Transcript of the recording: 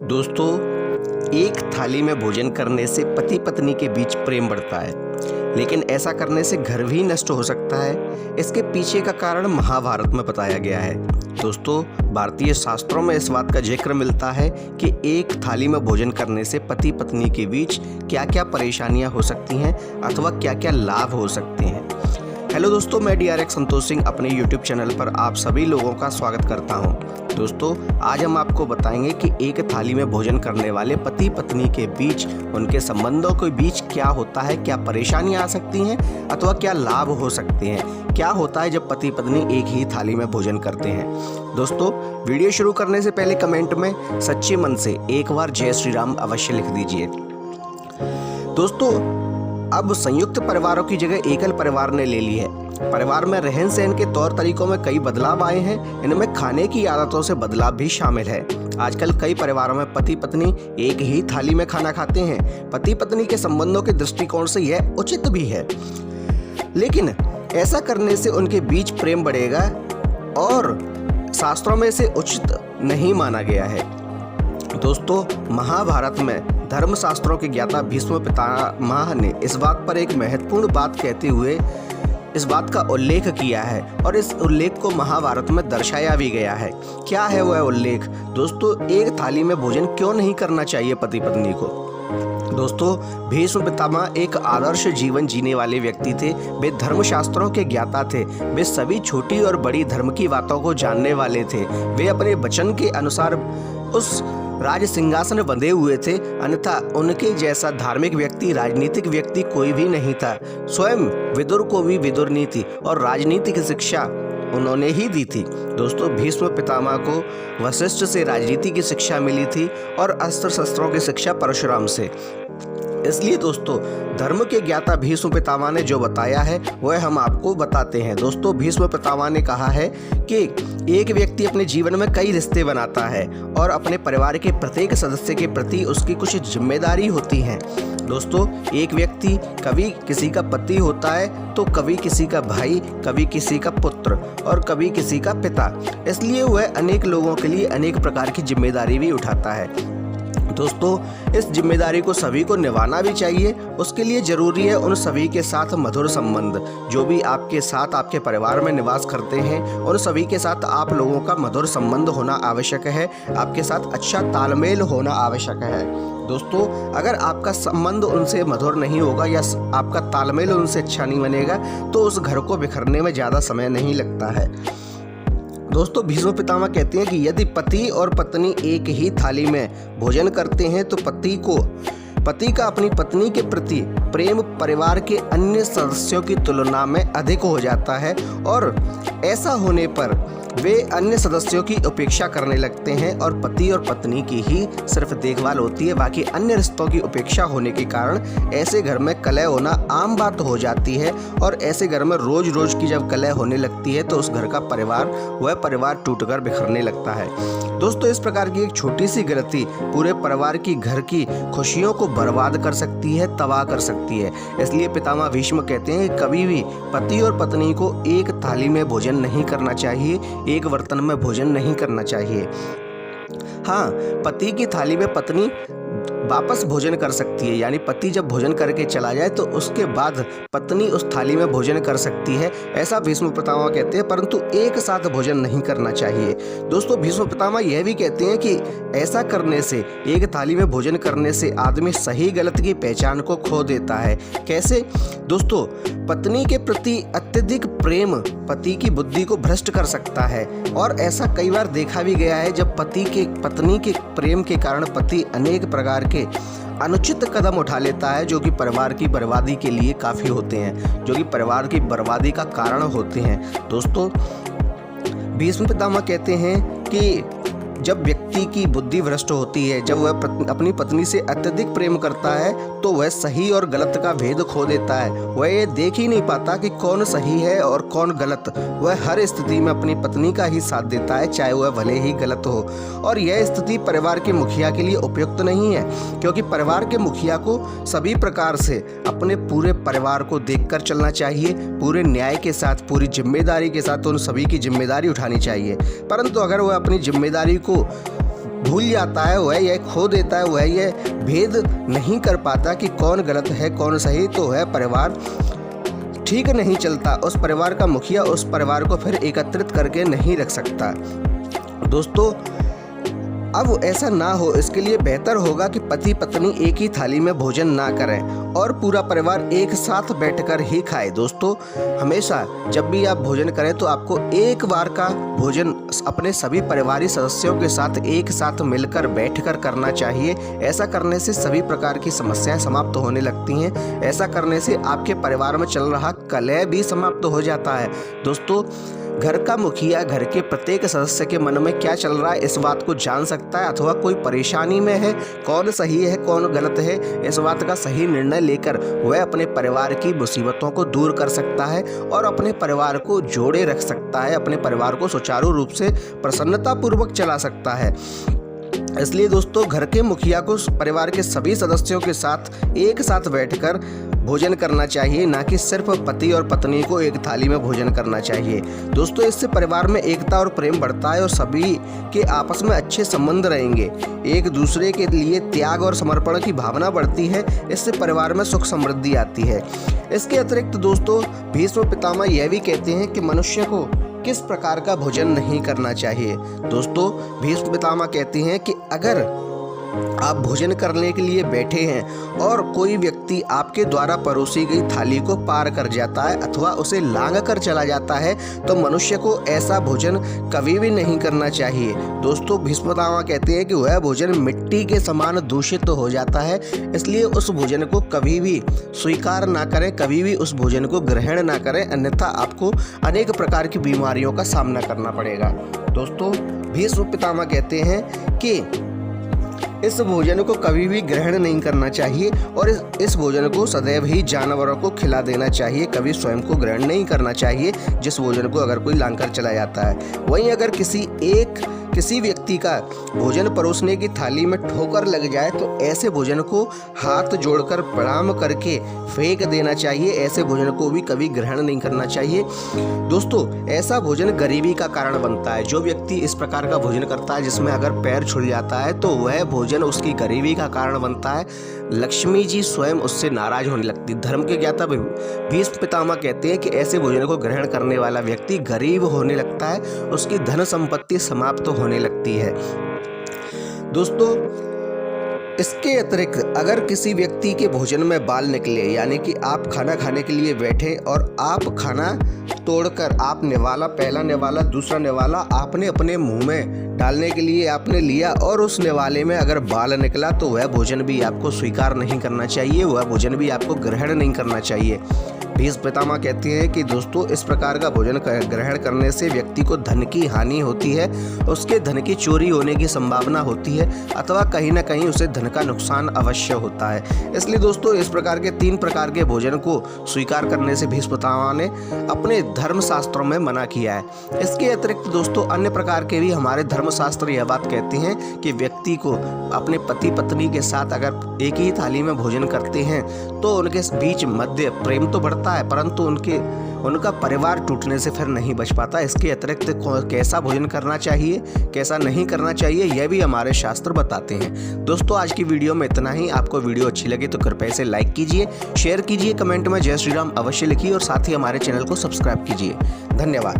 दोस्तों, एक थाली में भोजन करने से पति पत्नी के बीच प्रेम बढ़ता है, लेकिन ऐसा करने से घर भी नष्ट हो सकता है। इसके पीछे का कारण महाभारत में बताया गया है। दोस्तों, भारतीय शास्त्रों में इस बात का जिक्र मिलता है कि एक थाली में भोजन करने से पति पत्नी के बीच क्या क्या परेशानियां हो सकती हैं अथवा क्या क्या लाभ हो सकते हैं। हेलो दोस्तों, मैं DRX संतोष सिंह अपने YouTube चैनल पर आप सभी लोगों का स्वागत करता हूं। दोस्तों, आज हम आपको बताएंगे कि एक थाली में भोजन करने वाले पति पत्नी के बीच, उनके संबंधों के बीच क्या होता है, क्या परेशानियां आ सकती हैं अथवा क्या लाभ हो सकते हैं, क्या होता है जब पति पत्नी एक ही थाली में भोजन करते हैं। दोस्तों, वीडियो शुरू करने से पहले कमेंट में सच्चे मन से एक बार जय श्री राम अवश्य लिख दीजिए। दोस्तों, अब संयुक्त परिवारों की जगह एकल परिवार ने ले ली है। परिवार में रहन सहन के तौर तरीकों में कई बदलाव आए हैं। इनमें खाने की आदतों से बदलाव भी शामिल है। आजकल कई परिवारों में पति पत्नी एक ही थाली में खाना खाते हैं। पति पत्नी के संबंधों के दृष्टिकोण से यह उचित भी है, लेकिन ऐसा करने से उनके बीच प्रेम बढ़ेगा और शास्त्रों में इसे उचित नहीं माना गया है। दोस्तों, महाभारत में धर्मशास्त्रों के ज्ञाता भीष्म पितामह ने इस बात पर एक महत्वपूर्ण बात कहते हुए इस बात का उल्लेख किया है और इस उल्लेख को महाभारत में दर्शाया भी गया है। क्या है वह उल्लेख? दोस्तों, एक थाली में भोजन क्यों नहीं करना चाहिए पति पत्नी को? दोस्तों, भीष्म पितामह एक आदर्श जीवन जीने वाले व्यक्ति थे। वे धर्मशास्त्रों के ज्ञाता थे। वे सभी छोटी और बड़ी धर्म की बातों को जानने वाले थे। वे अपने वचन के अनुसार उस राज सिंहासन बंधे हुए थे, अन्यथा उनके जैसा धार्मिक व्यक्ति, राजनीतिक व्यक्ति कोई भी नहीं था। स्वयं विदुर को भी विदुर नीति और राजनीति की शिक्षा उन्होंने ही दी थी। दोस्तों, भीष्म पितामह को वशिष्ठ से राजनीति की शिक्षा मिली थी और अस्त्र शस्त्रों की शिक्षा परशुराम से। इसलिए दोस्तों, धर्म के ज्ञाता भीष्म पितामह ने जो बताया है वह हम आपको बताते हैं। दोस्तों, भीष्म पितामह ने कहा है कि एक व्यक्ति अपने जीवन में कई रिश्ते बनाता है और अपने परिवार के प्रत्येक सदस्य के प्रति उसकी कुछ जिम्मेदारी होती हैं। दोस्तों, एक व्यक्ति कभी किसी का पति होता है तो कभी किसी का भाई, कभी किसी का पुत्र और कभी किसी का पिता। इसलिए वह अनेक लोगों के लिए अनेक प्रकार की जिम्मेदारी भी उठाता है। दोस्तों, इस जिम्मेदारी को सभी को निभाना भी चाहिए। उसके लिए जरूरी है उन सभी के साथ मधुर संबंध। जो भी आपके साथ आपके परिवार में निवास करते हैं, उन सभी के साथ आप लोगों का मधुर संबंध होना आवश्यक है। आपके साथ अच्छा तालमेल होना आवश्यक है। दोस्तों, अगर आपका संबंध उनसे मधुर नहीं होगा या आपका तालमेल उनसे अच्छा नहीं बनेगा तो उस घर को बिखरने में ज़्यादा समय नहीं लगता है। दोस्तों, भीष्म पितामह कहते हैं कि यदि पति और पत्नी एक ही थाली में भोजन करते हैं तो पति का अपनी पत्नी के प्रति प्रेम परिवार के अन्य सदस्यों की तुलना में अधिक हो जाता है और ऐसा होने पर वे अन्य सदस्यों की उपेक्षा करने लगते हैं और पति और पत्नी की ही सिर्फ देखभाल होती है। बाकी अन्य रिश्तों की उपेक्षा होने के कारण ऐसे घर में कलह होना आम बात हो जाती है और ऐसे घर में रोज रोज की जब कलह होने लगती है तो उस घर का परिवार टूटकर बिखरने लगता है। दोस्तों, इस प्रकार की एक छोटी सी गलती पूरे परिवार की घर की खुशियों को बर्बाद कर सकती है, तबाह कर सकती है। इसलिए पितामह भीष्म कहते हैं कि कभी भी पति और पत्नी को एक थाली में भोजन नहीं करना चाहिए, एक बर्तन में भोजन नहीं करना चाहिए। हाँ, पति की थाली में पत्नी वापस भोजन कर सकती है, यानी पति जब भोजन करके चला जाए तो उसके बाद पत्नी उस थाली में भोजन कर सकती है, ऐसा भीष्म पितामह कहते हैं, परंतु एक साथ भोजन नहीं करना चाहिए। दोस्तों, भीष्म पितामह यह भी कहते हैं कि ऐसा करने से, एक थाली में भोजन करने से आदमी सही गलत की पहचान को खो देता है। कैसे? दोस्तों, पत्नी के प्रति अत्यधिक प्रेम पति की बुद्धि को भ्रष्ट कर सकता है और ऐसा कई बार देखा भी गया है जब पत्नी के प्रेम के कारण पति अनेक प्रकार के अनुचित कदम उठा लेता है जो कि परिवार की बर्बादी के लिए काफ़ी होते हैं, जो कि परिवार की बर्बादी का कारण होते हैं। दोस्तों, भीष्म पितामह कहते हैं कि जब व्यक्ति की बुद्धि भ्रष्ट होती है, जब वह अपनी पत्नी से अत्यधिक प्रेम करता है तो वह सही और गलत का भेद खो देता है। वह ये देख ही नहीं पाता कि कौन सही है और कौन गलत। वह हर स्थिति में अपनी पत्नी का ही साथ देता है, चाहे वह भले ही गलत हो। और यह स्थिति परिवार के मुखिया के लिए उपयुक्त नहीं है, क्योंकि परिवार के मुखिया को सभी प्रकार से अपने पूरे परिवार को देखकर चलना चाहिए, पूरे न्याय के साथ, पूरी जिम्मेदारी के साथ उन सभी की जिम्मेदारी उठानी चाहिए। परंतु अगर वह अपनी जिम्मेदारी को भूल जाता है, वह यह खो देता है, वह यह भेद नहीं कर पाता कि कौन गलत है कौन सही, तो वह परिवार ठीक नहीं चलता। उस परिवार का मुखिया उस परिवार को फिर एकत्रित करके नहीं रख सकता। दोस्तों, अब ऐसा ना हो, इसके लिए बेहतर होगा कि पति पत्नी एक ही थाली में भोजन ना करें और पूरा परिवार एक साथ बैठकर ही खाए। दोस्तों, हमेशा जब भी आप भोजन करें तो आपको एक बार का भोजन अपने सभी परिवारिक सदस्यों के साथ एक साथ मिलकर बैठकर करना चाहिए। ऐसा करने से सभी प्रकार की समस्याएं समाप्त होने लगती हैं। ऐसा करने से आपके परिवार में चल रहा कलह भी समाप्त हो जाता है। दोस्तों, घर का मुखिया घर के प्रत्येक सदस्य के मन में क्या चल रहा है इस बात को जान सकता है, अथवा कोई परेशानी में है, कौन सही है कौन गलत है, इस बात का सही निर्णय लेकर वह अपने परिवार की मुसीबतों को दूर कर सकता है और अपने परिवार को जोड़े रख सकता है, अपने परिवार को सुचारू रूप से प्रसन्नतापूर्वक चला सकता है। इसलिए दोस्तों, घर के मुखिया को परिवार के सभी सदस्यों के साथ एक साथ बैठकर भोजन करना चाहिए, ना कि सिर्फ पति और पत्नी को एक थाली में भोजन करना चाहिए। दोस्तों, इससे परिवार में एकता और प्रेम बढ़ता है और सभी के आपस में अच्छे संबंध रहेंगे। एक दूसरे के लिए त्याग और समर्पण की भावना बढ़ती है। इससे परिवार में सुख समृद्धि आती है। इसके अतिरिक्त दोस्तों, भीष्म पितामह यह भी कहते हैं कि मनुष्य को किस प्रकार का भोजन नहीं करना चाहिए। दोस्तों, भीष्म पितामह कहते हैं कि अगर आप भोजन करने के लिए बैठे हैं और कोई व्यक्ति आपके द्वारा परोसी गई थाली को पार कर जाता है अथवा उसे लांघ कर चला जाता है, तो मनुष्य को ऐसा भोजन कभी भी नहीं करना चाहिए। दोस्तों, भीष्म पितामह कहते हैं कि वह भोजन मिट्टी के समान दूषित हो जाता है, इसलिए उस भोजन को कभी भी स्वीकार ना करें, कभी भी उस भोजन को ग्रहण ना करें, अन्यथा आपको अनेक प्रकार की बीमारियों का सामना करना पड़ेगा। दोस्तों, भीष्म पितामह कहते हैं कि इस भोजन को कभी भी ग्रहण नहीं करना चाहिए और इस भोजन को सदैव ही जानवरों को खिला देना चाहिए, कभी स्वयं को ग्रहण नहीं करना चाहिए जिस भोजन को अगर कोई लांघकर चला जाता है। वहीं अगर किसी व्यक्ति का भोजन परोसने की थाली में ठोकर लग जाए तो ऐसे भोजन को हाथ जोड़कर प्रणाम करके फेंक देना चाहिए। ऐसे भोजन को भी कभी ग्रहण नहीं करना चाहिए। दोस्तों, ऐसा भोजन गरीबी का कारण बनता है। जो व्यक्ति इस प्रकार का भोजन करता है जिसमें अगर पैर छूट जाता है तो वह भोजन उसकी गरीबी का कारण बनता है। लक्ष्मी जी स्वयं उससे नाराज होने लगती। धर्म के ज्ञाता भीष्म पितामह कहते हैं कि ऐसे भोजन को ग्रहण करने वाला व्यक्ति गरीब होने लगता है, उसकी धन संपत्ति समाप्त होने लगती है। दोस्तों, इसके अतिरिक्त अगर किसी व्यक्ति के भोजन में बाल निकले, यानी कि आप खाना खाने के लिए बैठे और आप खाना तोड़कर आप निवाला, पहला निवाला दूसरा निवाला आपने अपने मुंह में डालने के लिए आपने लिया और उस निवाले में अगर बाल निकला तो वह भोजन भी आपको स्वीकार नहीं करना चाहिए, वह भोजन भी आपको ग्रहण नहीं करना चाहिए। भीष्म पितामह कहते हैं कि दोस्तों, इस प्रकार का भोजन ग्रहण करने से व्यक्ति को धन की हानि होती है, उसके धन की चोरी होने की संभावना होती है अथवा कहीं ना कहीं उसे धन का नुकसान अवश्य होता है। इसलिए दोस्तों, इस प्रकार के 3 प्रकार के भोजन को स्वीकार करने से भीष्म पितामह ने अपने धर्मशास्त्रों में मना किया है। इसके अतिरिक्त दोस्तों, अन्य प्रकार के भी हमारे धर्मशास्त्र यह बात कहते हैं कि व्यक्ति को अपने पति पत्नी के साथ अगर एक ही थाली में भोजन करते हैं तो उनके बीच मध्य प्रेम तो बढ़ता है, परंतु उनका परिवार टूटने से फिर नहीं बच पाता। इसके अतिरिक्त कैसा भोजन करना चाहिए कैसा नहीं करना चाहिए यह भी हमारे शास्त्र बताते हैं। दोस्तों, आज की वीडियो में इतना ही। आपको वीडियो अच्छी लगी तो कृपया इसे लाइक कीजिए, शेयर कीजिए, कमेंट में जय श्री राम अवश्य लिखिए और साथ ही हमारे चैनल को सब्सक्राइब कीजिए। धन्यवाद।